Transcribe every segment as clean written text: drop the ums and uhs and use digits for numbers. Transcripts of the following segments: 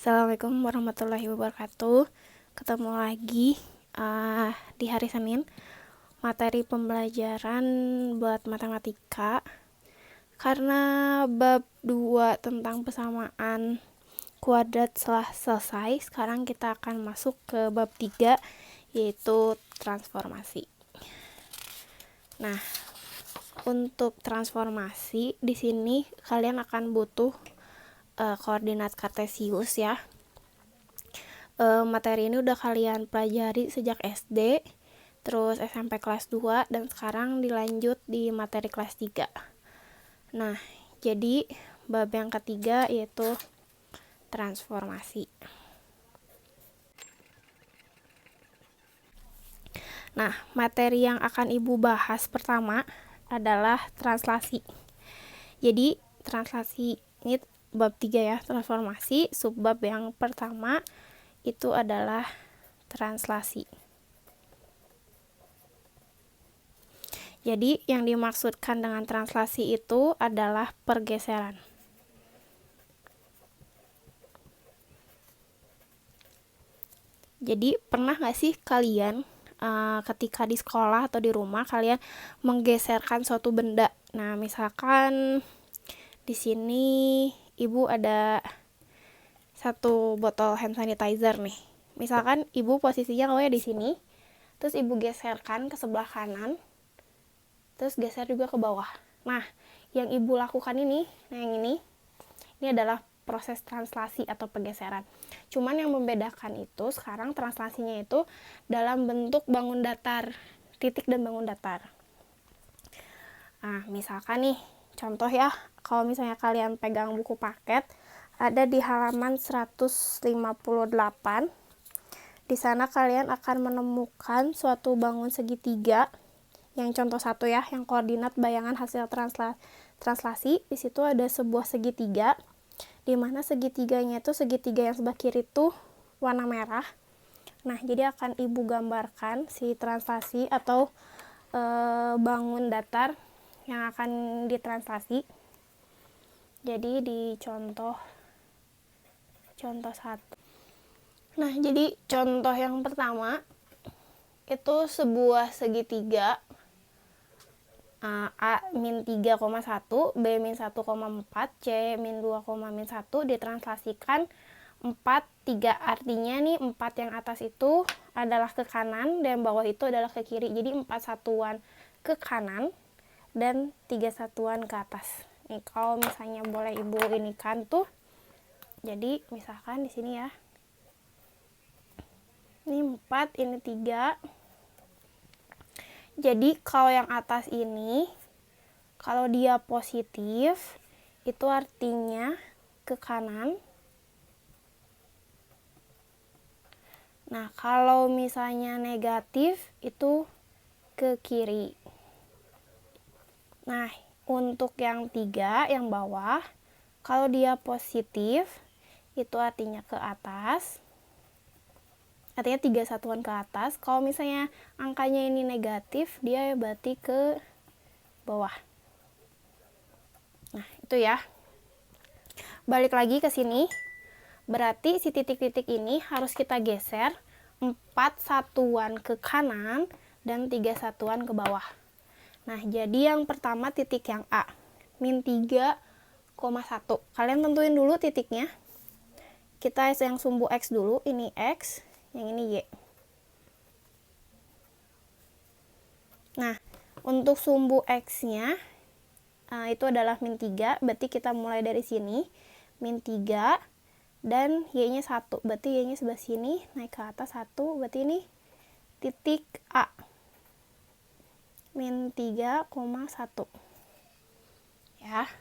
Assalamualaikum warahmatullahi wabarakatuh. Ketemu lagi di hari Senin. Materi pembelajaran buat matematika. Karena bab 2 tentang persamaan kuadrat telah selesai, sekarang kita akan masuk ke bab 3, yaitu transformasi. Nah, untuk transformasi di sini kalian akan butuh koordinat kartesius ya. Materi ini udah kalian pelajari sejak SD, terus SMP kelas 2, dan sekarang dilanjut di materi kelas 3. Nah, jadi bab yang ketiga yaitu transformasi. Nah, materi yang akan Ibu bahas pertama adalah translasi. Jadi, translasi ini bab 3 ya, transformasi. Subbab yang pertama itu adalah translasi. Jadi, yang dimaksudkan dengan translasi itu adalah pergeseran. Jadi, pernah nggak sih kalian ketika di sekolah atau di rumah kalian menggeserkan suatu benda? Nah, misalkan di sini Ibu ada satu botol hand sanitizer nih. Misalkan Ibu posisinya kalau di sini, terus Ibu geserkan ke sebelah kanan, terus geser juga ke bawah. Nah, yang Ibu lakukan ini, yang ini adalah proses translasi atau pergeseran. Cuman yang membedakan itu sekarang translasinya itu dalam bentuk bangun datar, titik dan bangun datar. Nah, misalkan nih, contoh ya, kalau misalnya kalian pegang buku paket, ada di halaman 158. Di sana kalian akan menemukan suatu bangun segitiga, yang contoh 1 ya, yang koordinat bayangan hasil translasi. Di situ ada sebuah segitiga, di mana segitiganya itu segitiga yang sebelah kiri itu warna merah. Nah, jadi akan Ibu gambarkan si translasi atau bangun datar yang akan ditranslasi. Jadi di contoh 1. Nah, jadi contoh yang pertama itu sebuah segitiga A min 3,1, B min 1,4, C min 2,1 ditranslasikan 4, 3. Artinya nih 4 yang atas itu adalah ke kanan dan bawah itu adalah ke kiri. Jadi 4 satuan ke kanan dan 3 satuan ke atas. Nih kalau misalnya boleh Ibu ini kan tuh. Jadi misalkan di sini ya. Ini 4, ini 3. Jadi kalau yang atas ini, kalau dia positif, itu artinya ke kanan. Nah, kalau misalnya negatif, itu ke kiri. Nah, untuk yang 3, yang bawah, kalau dia positif, itu artinya ke atas. Artinya 3 satuan ke atas. Kalau misalnya angkanya ini negatif, dia berarti ke bawah. Nah, itu ya. Balik lagi ke sini. Berarti si titik-titik ini harus kita geser 4 satuan ke kanan dan 3 satuan ke bawah. Nah, jadi yang pertama titik yang A, min 3,1. Kalian tentuin dulu titiknya. Kita yang sumbu X dulu, ini X, yang ini Y. Nah, untuk sumbu X-nya itu adalah min 3, berarti kita mulai dari sini, min 3, dan Y-nya 1, berarti Y-nya sebelah sini, naik ke atas 1, berarti ini titik A, min 3,1. Ya.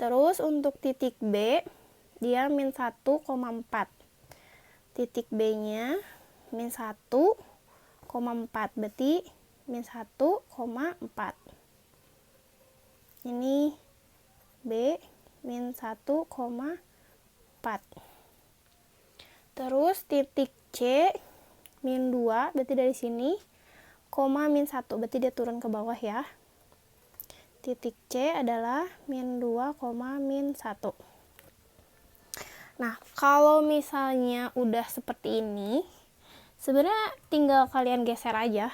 Terus untuk titik B, dia min 1,4. Titik B-nya min 1,4, berarti min 1,4. Ini B min 1,4. Terus titik C min 2, berarti dari sini, koma min 1, berarti dia turun ke bawah ya. Titik C adalah min 2, min 1. Nah, kalau misalnya udah seperti ini, sebenarnya tinggal kalian geser aja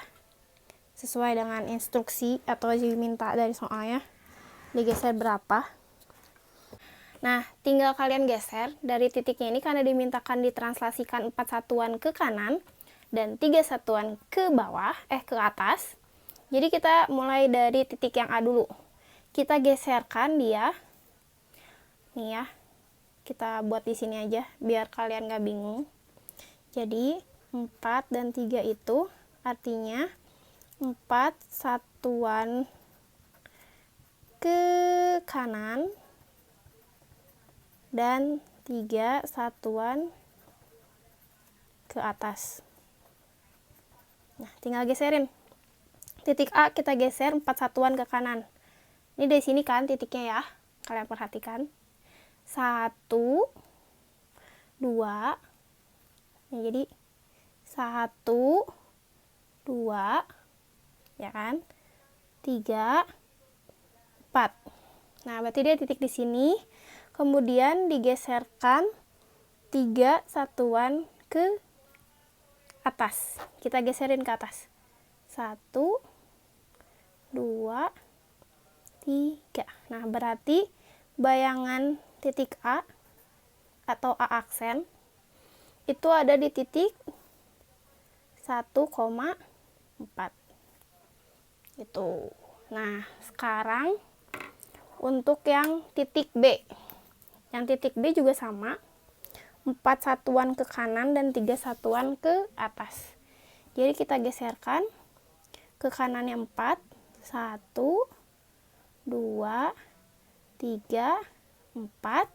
sesuai dengan instruksi atau diminta dari soalnya, digeser berapa. Nah, tinggal kalian geser dari titiknya ini karena dimintakan ditranslasikan 4 satuan ke kanan dan 3 satuan ke bawah, ke atas. Jadi kita mulai dari titik yang A dulu. Kita geserkan dia. Nih ya. Kita buat di sini aja biar kalian nggak bingung. Jadi 4 dan 3 itu artinya 4 satuan ke kanan dan 3 satuan ke atas. Nah, tinggal geserin. Titik A kita geser 4 satuan ke kanan. Ini dari sini kan titiknya ya. Kalian perhatikan. 1, 2. Nah, jadi 1, 2, ya kan? 3, 4. Nah, berarti dia titik di sini. Kemudian digeserkan 3 satuan ke atas. Kita geserin ke atas. 1, 2, 3. Nah, berarti bayangan titik A atau A aksen itu ada di titik 1,4 gitu. Nah, sekarang untuk yang titik B. Yang titik B juga sama. 4 satuan ke kanan dan 3 satuan ke atas. Jadi kita geserkan ke kanannya 4. 1, 2, 3, 4.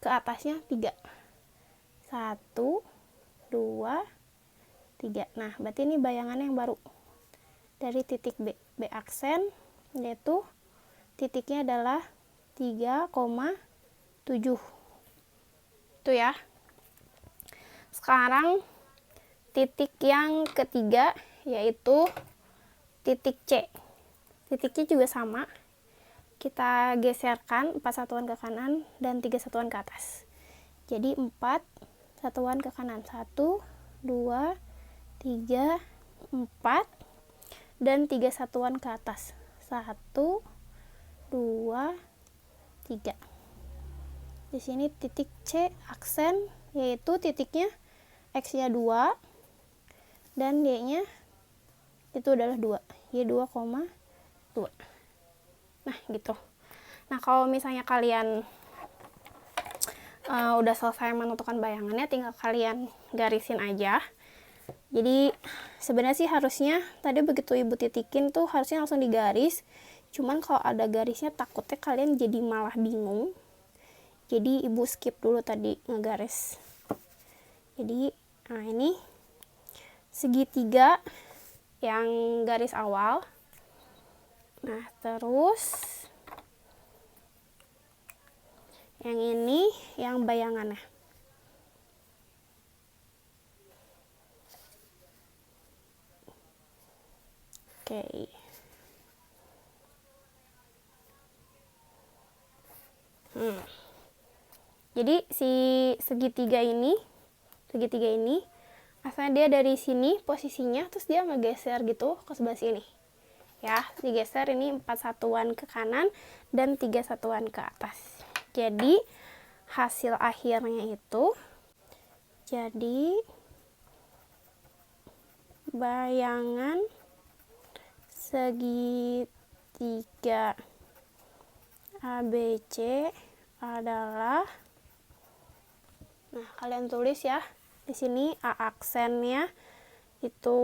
Ke atasnya 3. 1, 2, 3. Nah, berarti ini bayangannya yang baru. Dari titik B. B aksen, yaitu titiknya adalah 3,7. Itu ya. Sekarang titik yang ketiga, yaitu titik C. Titiknya juga sama. Kita geserkan 4 satuan ke kanan dan 3 satuan ke atas. Jadi 4 satuan ke kanan. 1, 2, 3, 4. Dan 3 satuan ke atas. 1, 2, 3. Di sini titik C aksen, yaitu titiknya X-nya 2 dan Y-nya itu adalah 2. Y 2,2. Nah, gitu. Nah, kalau misalnya kalian udah selesai menentukan bayangannya, tinggal kalian garisin aja. Jadi sebenarnya sih harusnya tadi begitu ibu titikin tuh harusnya langsung digaris. Cuman kalau ada garisnya takutnya kalian jadi malah bingung. Jadi ibu skip dulu tadi ngegaris. Jadi nah ini segitiga yang garis awal. Nah, terus yang ini yang bayangannya. Oke. Jadi si segitiga ini asalnya dia dari sini posisinya, terus dia ngegeser gitu ke sebelah sini. Ya, digeser ini 4 satuan ke kanan dan 3 satuan ke atas. Jadi hasil akhirnya itu jadi bayangan segitiga ABC adalah, nah kalian tulis ya di sini A aksennya itu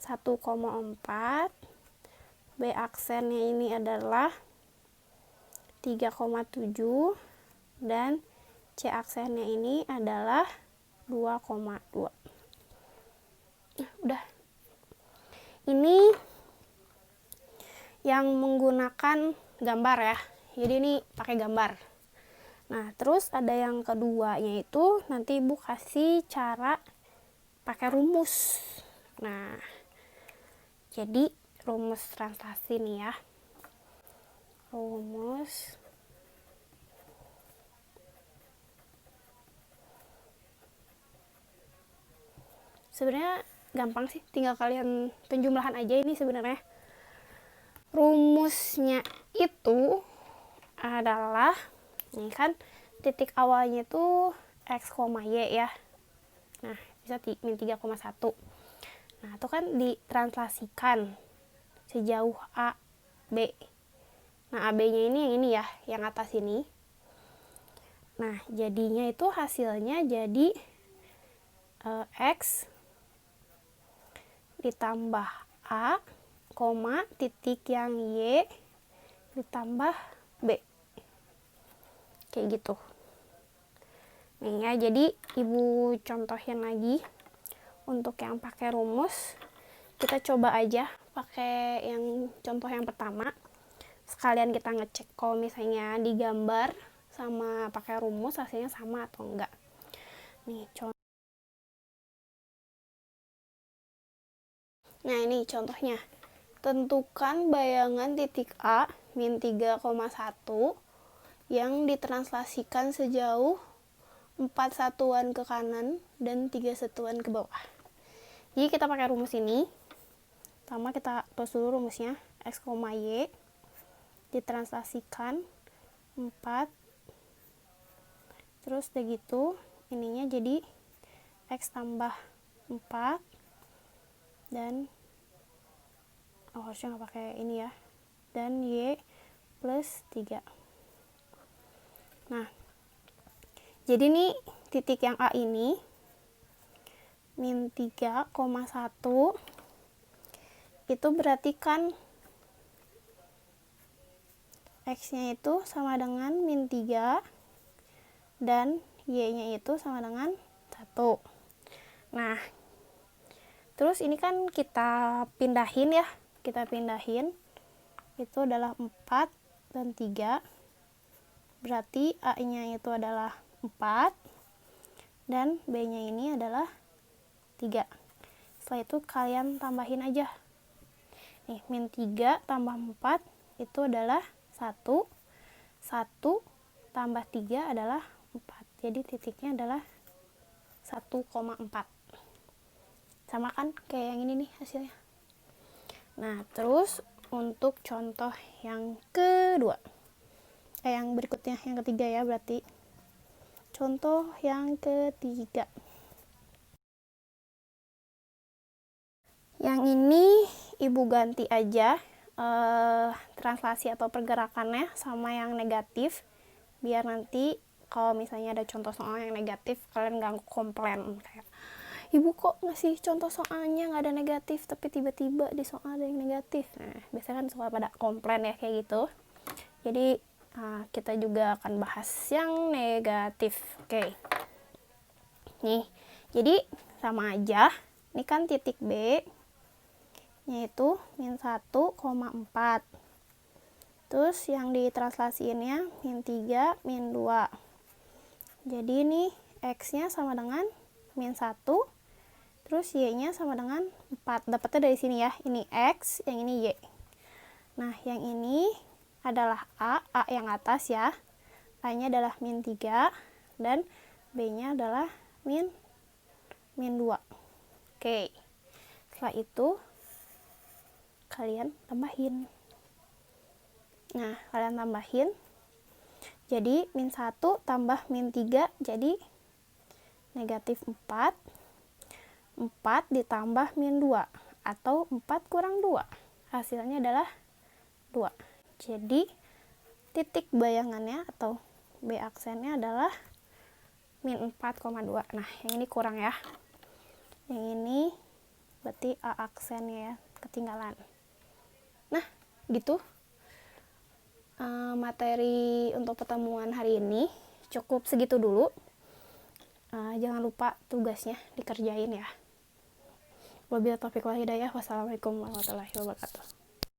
1,4, B aksennya ini adalah 3,7 dan C aksennya ini adalah 2,2. Nah, udah. Ini yang menggunakan gambar ya. Jadi ini pakai gambar. Nah, terus ada yang keduanya itu nanti ibu kasih cara pakai rumus. Nah, jadi rumus translasi nih ya. Rumus sebenarnya gampang sih, tinggal kalian penjumlahan aja ini sebenarnya. Rumusnya itu adalah, ini kan titik awalnya itu X, Y ya. Nah, bisa min 3,1. Nah, itu kan ditranslasikan sejauh A, B. Nah, AB-nya ini yang ini ya, yang atas ini. Nah, jadinya itu hasilnya jadi X ditambah A, titik yang Y ditambah B. Kayak gitu. Nih ya, jadi ibu contohin lagi. Untuk yang pakai rumus, kita coba aja pakai yang contoh yang pertama. Sekalian kita ngecek kalau misalnya digambar sama pakai rumus hasilnya sama atau enggak. Nih, nah ini contohnya. Tentukan bayangan titik A min 3,1 yang ditranslasikan sejauh 4 satuan ke kanan dan 3 satuan ke bawah. Jadi kita pakai rumus ini. Pertama kita tulis dulu rumusnya. X, Y ditranslasikan 4. Terus udah gitu ininya jadi X tambah 4 dan harusnya nggak pakai ini ya, dan Y plus 3. Nah, jadi nih titik yang A ini min 3,1 itu berarti kan X-nya itu sama dengan min 3 dan Y-nya itu sama dengan 1. Nah, terus ini kan kita pindahin ya. Kita pindahin. Itu adalah 4 dan 3. Berarti A-nya itu adalah 4. Dan B-nya ini adalah 3. Setelah itu kalian tambahin aja. Nih, min 3 tambah 4 itu adalah 1. 1 tambah 3 adalah 4. Jadi titiknya adalah 1,4. Sama kan kayak yang ini nih hasilnya. Nah, terus untuk contoh yang kedua. Yang berikutnya, yang ketiga ya berarti. Contoh yang ketiga. Yang ini ibu ganti aja translasi atau pergerakannya sama yang negatif. Biar nanti kalau misalnya ada contoh soal yang negatif, kalian gak komplain kayak, ibu kok ngasih contoh soalnya nggak ada negatif tapi tiba-tiba di soal ada yang negatif. Nah, biasanya kan suka pada komplain ya kayak gitu. Jadi kita juga akan bahas yang negatif. Oke. Nih, jadi sama aja. Ini kan titik B yaitu min 1,4. Terus yang ditranslasiinnya min 3, min 2. Jadi ini X-nya sama dengan min 1. Terus Y-nya sama dengan 4. Dapatnya dari sini ya. Ini X, yang ini Y. Nah, yang ini adalah A yang atas ya. A-nya adalah min 3. Dan B-nya adalah min 2. Oke. Setelah itu, kalian tambahin. Nah, kalian tambahin. Jadi, min 1 tambah min 3 jadi negatif 4. 4 ditambah min 2 atau 4 kurang 2 hasilnya adalah 2. Jadi titik bayangannya atau B aksennya adalah min 4,2. Nah, yang ini kurang ya, yang ini berarti A aksennya ya ketinggalan. Nah, gitu materi untuk pertemuan hari ini cukup segitu dulu. Jangan lupa tugasnya dikerjain ya. Wabillahi taufiq wal hidayah. Wassalamualaikum warahmatullahi wabarakatuh.